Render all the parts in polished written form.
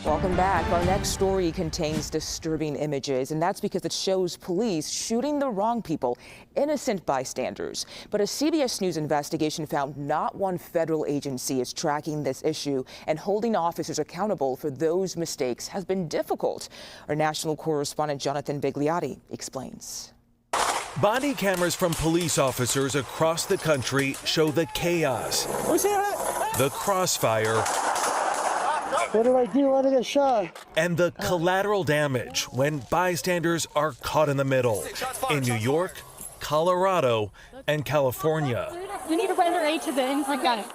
Welcome back. Our next story contains disturbing images, and that's because it shows police shooting the wrong people, innocent bystanders. But a CBS News investigation found not one federal agency is tracking this issue, and holding officers accountable for those mistakes has been difficult. Our national correspondent Jonathan Vigliotti explains. Body cameras from police officers across the country show the chaos, the crossfire, what did I do? Why did I get shot? and the collateral damage when bystanders are caught in the middle in New York, Colorado, and California. We need to render aid to them. I got it.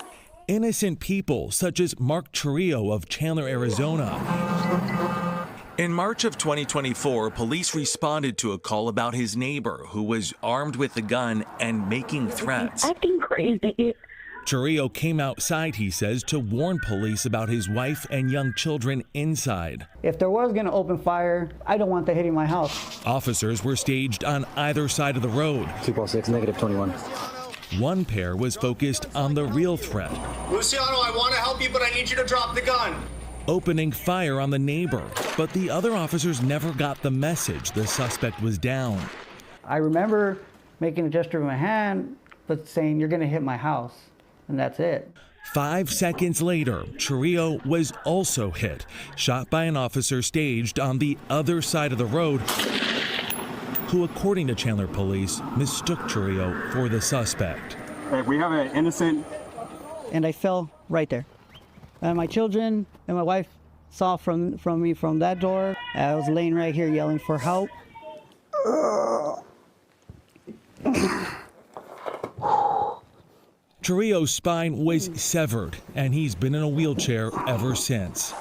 Innocent people such as Mark Trillo of Chandler, Arizona. In March of 2024, police responded to a call about his neighbor who was armed with a gun and making threats. Acting crazy. Trillo came outside, he says, to warn police about his wife and young children inside. If there was going to open fire, I don't want that hitting my house. Officers were staged on either side of the road. 2.6, negative 21. One pair was focused on the real threat. Luciano, I want to help you, but I need you to drop the gun. Opening fire on the neighbor. But the other officers never got the message the suspect was down. I remember making a gesture with my hand, but saying, "You're going to hit my house." And that's it. 5 seconds later, Trillo was also hit, shot by an officer staged on the other side of the road, who, according to Chandler police, mistook Trillo for the suspect. We have an innocent. And I fell right there. And my children and my wife saw from me from that door. I was laying right here yelling for help. Trillo's spine was severed, and he's been in a wheelchair ever since.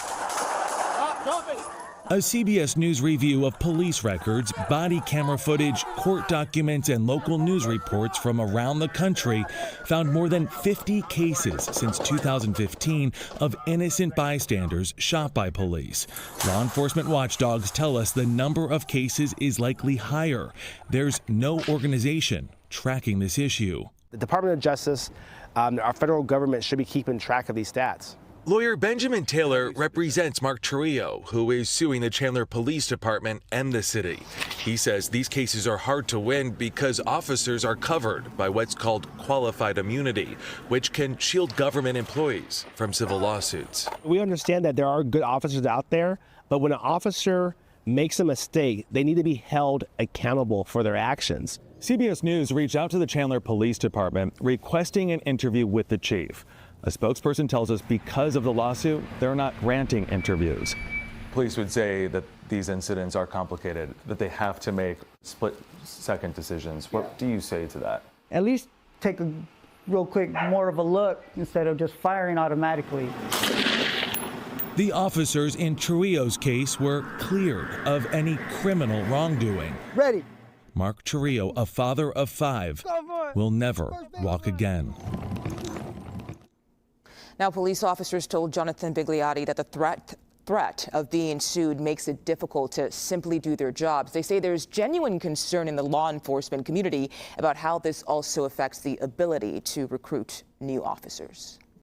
A CBS News review of police records, body camera footage, court documents, and local news reports from around the country found more than 50 cases since 2015 of innocent bystanders shot by police. Law enforcement watchdogs tell us the number of cases is likely higher. There's no organization tracking this issue. The Department of Justice, our federal government should be keeping track of these stats. Lawyer Benjamin Taylor represents Mark Trillo, who is suing the Chandler Police Department and the city. He says these cases are hard to win because officers are covered by what's called qualified immunity, which can shield government employees from civil lawsuits. We understand that there are good officers out there, but when an officer makes a mistake, they need to be held accountable for their actions. CBS News reached out to the Chandler Police Department requesting an interview with the chief. A spokesperson tells us because of the lawsuit, they're not granting interviews. Police would say that these incidents are complicated, that they have to make split-second decisions. What do you say to that? At least take a real quick, more of a look instead of just firing automatically. The officers in Trillo's case were cleared of any criminal wrongdoing. Ready. Mark Trillo, a father of 5, will never walk again. Now, police officers told Jonathan Vigliotti that the threat of being sued makes it difficult to simply do their jobs. They say there's genuine concern in the law enforcement community about how this also affects the ability to recruit new officers.